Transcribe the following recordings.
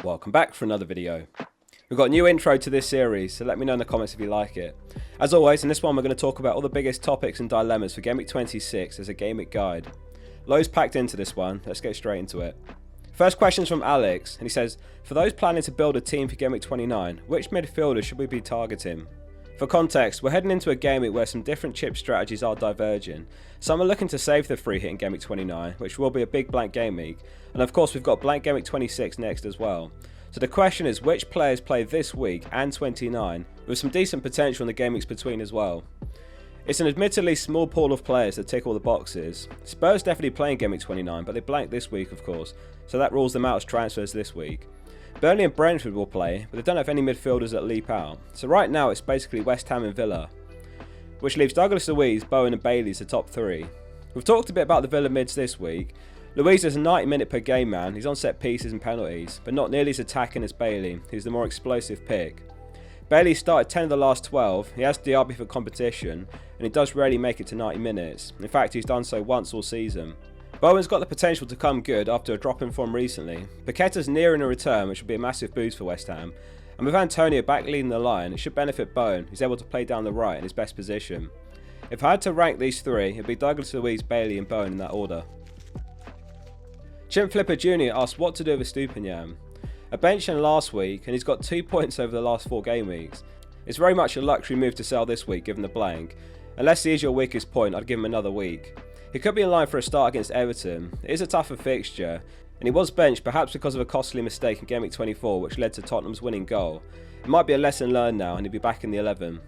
Welcome back for another video. We've got a new intro to this series, so let me know in the comments if you like it. As always, in this one we're going to talk about all the biggest topics and dilemmas for GW26 as a Gameweek guide. Loads packed into this one, let's get straight into it. First question's from Alex, and he says, for those planning to build a team for Gameweek29, which midfielders should we be targeting? For context, we're heading into a game week where some different chip strategies are diverging. Some are looking to save the free hit in Gameweek29, which will be a big blank game week, and of course we've got blank Gameweek26 next as well. So the question is, which players play this week and 29, with some decent potential in the game weeks between as well. It's an admittedly small pool of players that tick all the boxes. Spurs definitely playing Gameweek29, but they blanked this week of course, so that rules them out as transfers this week. Burnley and Brentford will play, but they don't have any midfielders that leap out. So right now it's basically West Ham and Villa, which leaves Douglas Luiz, Bowen and Bailey as the top three. We've talked a bit about the Villa mids this week. Luiz is a 90-minute per game man, he's on set pieces and penalties, but not nearly as attacking as Bailey, who's the more explosive pick. Bailey started 10 of the last 12, he has Diaby for competition, and he does rarely make it to 90 minutes. In fact, he's done so once all season. Bowen's got the potential to come good after a drop in form recently. Paqueta's nearing a return, which will be a massive boost for West Ham. And with Antonio back leading the line, it should benefit Bowen, who's able to play down the right in his best position. If I had to rank these three, it'd be Douglas Luiz, Bailey and Bowen in that order. Chimp Flipper Jr. asked what to do with Stupinian. A bench in last week, and he's got 2 points over the last 4 game weeks. It's very much a luxury move to sell this week given the blank. Unless he is your weakest point, I'd give him another week. He could be in line for a start against Everton. It is a tougher fixture, and he was benched perhaps because of a costly mistake in Gameweek 24 which led to Tottenham's winning goal. It might be a lesson learned now and he'll be back in the 11.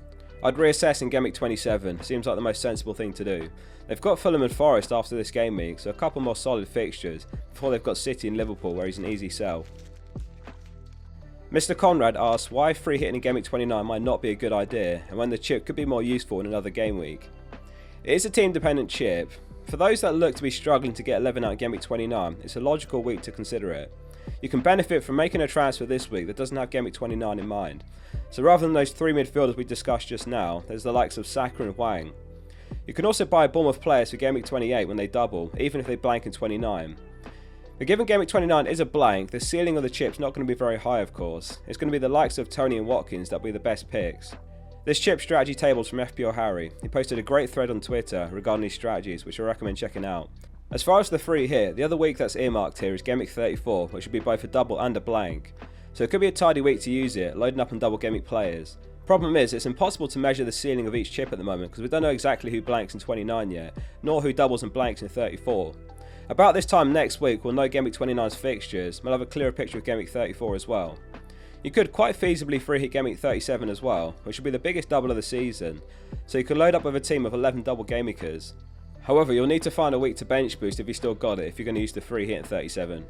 I'd reassess in Gameweek 27, seems like the most sensible thing to do. They've got Fulham and Forest after this game week, so a couple more solid fixtures before they've got City and Liverpool where he's an easy sell. Mr. Conrad asks why free hitting in Gameweek 29 might not be a good idea and when the chip could be more useful in another game week. It is a team dependent chip. For those that look to be struggling to get 11 out in Gameweek 29, it's a logical week to consider it. You can benefit from making a transfer this week that doesn't have Gameweek 29 in mind. So rather than those 3 midfielders we discussed just now, there's the likes of Saka and Hwang. You can also buy Bournemouth players for Gameweek 28 when they double, even if they blank in 29. But given Gameweek 29 is a blank, the ceiling of the chip's not going to be very high of course. It's going to be the likes of Tony and Watkins that'll be the best picks. This chip strategy table's from FPL Harry. He posted a great thread on Twitter regarding these strategies, which I recommend checking out. As far as the free hit, the other week that's earmarked here is Gameweek 34, which would be both a double and a blank. So it could be a tidy week to use it, loading up on double Gameweek players. Problem is, it's impossible to measure the ceiling of each chip at the moment because we don't know exactly who blanks in 29 yet, nor who doubles and blanks in 34. About this time next week we'll know Gameweek 29's fixtures, and we'll have a clearer picture of Gameweek 34 as well. You could quite feasibly free hit Gameweek 37 as well, which would be the biggest double of the season, so you could load up with a team of 11 double game weekers. However, you'll need to find a week to bench boost if you still got it if you're going to use the free hit in 37.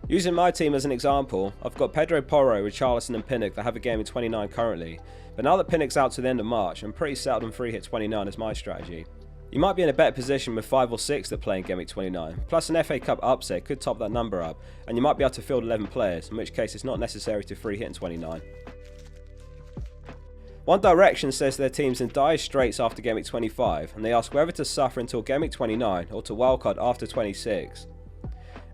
Using my team as an example, I've got Pedro Porro, Richarlison and Pinnock that have a game in 29 currently, but now that Pinnock's out to the end of March, I'm pretty settled on free hit 29 as my strategy. You might be in a better position with 5 or 6 that play in Gameweek 29, plus an FA Cup upset could top that number up, and you might be able to field 11 players, in which case it's not necessary to free hit in 29. One Direction says their team's in dire straits after Gameweek 25, and they ask whether to suffer until Gameweek 29 or to wildcard after 26.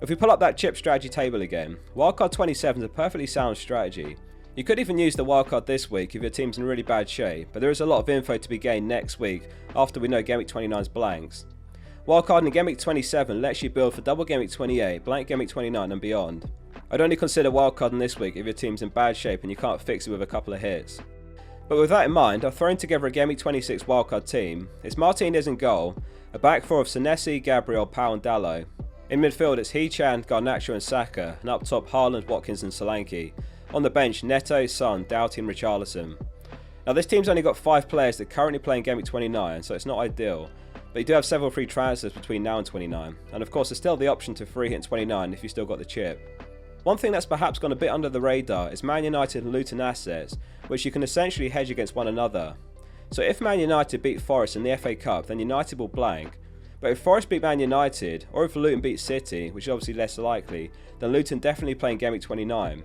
If we pull up that chip strategy table again, wildcard 27 is a perfectly sound strategy. You could even use the wildcard this week if your team's in really bad shape, but there is a lot of info to be gained next week after we know Gameweek 29's blanks. Wildcard in Gameweek 27 lets you build for double Gameweek 28, blank Gameweek 29 and beyond. I'd only consider wildcarding this week if your team's in bad shape and you can't fix it with a couple of hits. But with that in mind, I've thrown together a Gameweek 26 wildcard team. It's Martinez in goal, a back four of Senesi, Gabriel, Pau and Dalot. In midfield it's Hee-Chan, Garnacho and Saka, and up top Haaland, Watkins and Solanke. On the bench, Neto, Son, Doughty and Richarlison. Now this team's only got 5 players that currently play in Gameweek 29, so it's not ideal, but you do have several free transfers between now and 29, and of course there's still the option to free hit in 29 if you still got the chip. One thing that's perhaps gone a bit under the radar is Man United and Luton assets, which you can essentially hedge against one another. So if Man United beat Forest in the FA Cup, then United will blank, but if Forest beat Man United, or if Luton beat City, which is obviously less likely, then Luton definitely play in Gameweek 29.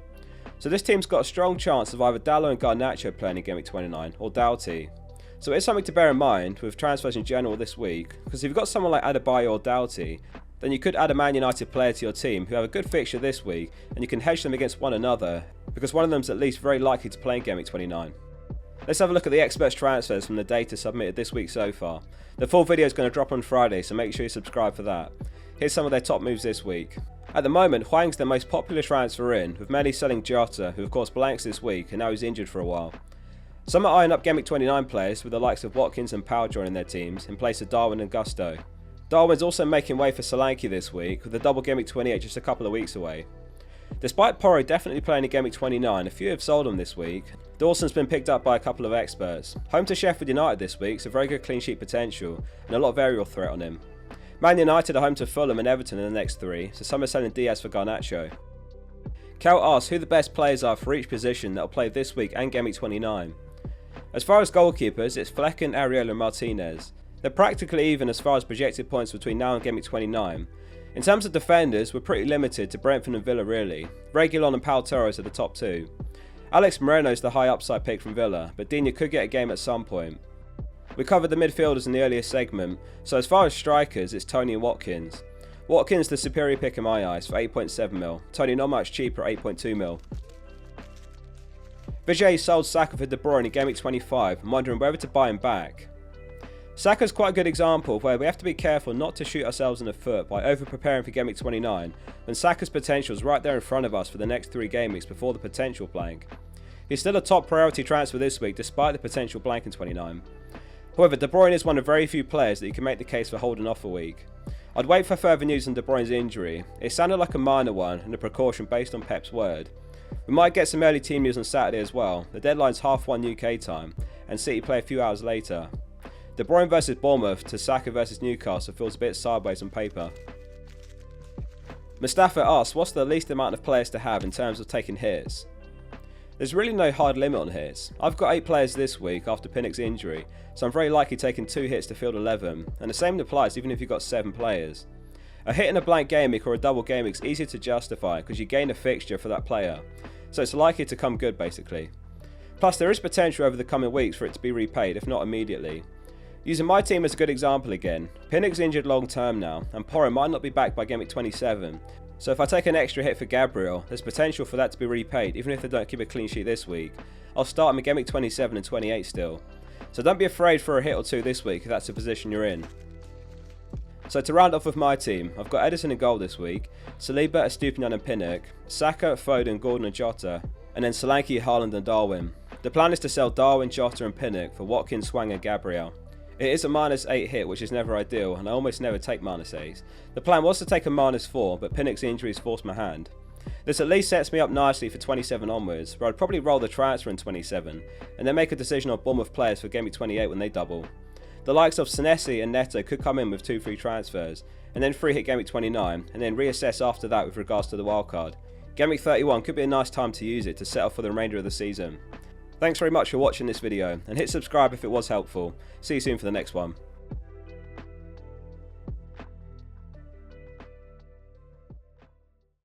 So this team's got a strong chance of either Dalot and Garnacho playing in Gameweek 29 or Doughty. So it's something to bear in mind with transfers in general this week, because if you've got someone like Adebayo or Doughty, then you could add a Man United player to your team who have a good fixture this week, and you can hedge them against one another because one of them is at least very likely to play in Game Week 29. Let's have a look at the experts transfers from the data submitted this week so far. The full video is going to drop on Friday, so make sure you subscribe for that. Here's some of their top moves this week. At the moment, Hwang's their most popular transfer in, with many selling Jota, who of course blanks this week and now he's injured for a while. Some are eyeing up Game Week 29 players with the likes of Watkins and Powell joining their teams in place of Darwin and Gusto. Darwin's also making way for Solanke this week, with the double Game Week 28 just a couple of weeks away. Despite Porro definitely playing in Game Week 29, a few have sold him this week. Dawson's been picked up by a couple of experts. Home to Sheffield United this week, so very good clean sheet potential and a lot of aerial threat on him. Man United are home to Fulham and Everton in the next three, so some are selling Diaz for Garnacho. Cal asks who the best players are for each position that will play this week and Game Week 29. As far as goalkeepers, it's Flecken, Ariel and Martinez. They're practically even as far as projected points between now and Game Week 29. In terms of defenders, we're pretty limited to Brentford and Villa really. Reguilon and Pau Torres are the top two. Alex Moreno's the high upside pick from Villa, but Digne could get a game at some point. We covered the midfielders in the earlier segment, so as far as strikers, it's Tony and Watkins. Watkins the superior pick in my eyes for 8.7 mil, Tony not much cheaper at 8.2 mil. Vijay sold Saka for De Bruyne in Game Week 25 and wondering whether to buy him back. Saka's quite a good example of where we have to be careful not to shoot ourselves in the foot by over-preparing for Game Week 29 when Saka's potential is right there in front of us for the next 3 game weeks before the potential blank. He's still a top priority transfer this week despite the potential blank in 29. However, De Bruyne is one of very few players that you can make the case for holding off a week. I'd wait for further news on De Bruyne's injury. It sounded like a minor one and a precaution based on Pep's word. We might get some early team news on Saturday as well. The deadline's 1:30 UK time and City play a few hours later. De Bruyne versus Bournemouth to Saka versus Newcastle feels a bit sideways on paper. Mustafa asks what's the least amount of players to have in terms of taking hits. There's really no hard limit on hits. I've got 8 players this week after Pinnock's injury, so I'm very likely taking 2 hits to field 11, and the same applies even if you've got 7 players. A hit in a blank game week or a double game week is easier to justify because you gain a fixture for that player, so it's likely to come good basically. Plus there is potential over the coming weeks for it to be repaid, if not immediately. Using my team as a good example again, Pinnock's injured long term now, and Porro might not be back by Game Week 27, so if I take an extra hit for Gabriel, there's potential for that to be repaid even if they don't keep a clean sheet this week. I'll start him in Game Week 27 and 28 still. So don't be afraid for a hit or 2 this week if that's the position you're in. So to round off with my team, I've got Edison in goal this week, Saliba, Estupinian and Pinnock, Saka, Foden, Gordon and Jota, and then Solanke, Haaland and Darwin. The plan is to sell Darwin, Jota and Pinnock for Watkins, Swang and Gabriel. It is a -8 hit, which is never ideal, and I almost never take -8s. The plan was to take a -4, but Pinnock's injuries forced my hand. This at least sets me up nicely for 27 onwards, where I'd probably roll the transfer in 27, and then make a decision on Bournemouth players for Game Week 28 when they double. The likes of Senesi and Neto could come in with 2 free transfers, and then free hit Game Week 29, and then reassess after that with regards to the wildcard. Game Week 31 could be a nice time to use it to set off for the remainder of the season. Thanks very much for watching this video, and hit subscribe if it was helpful. See you soon for the next one.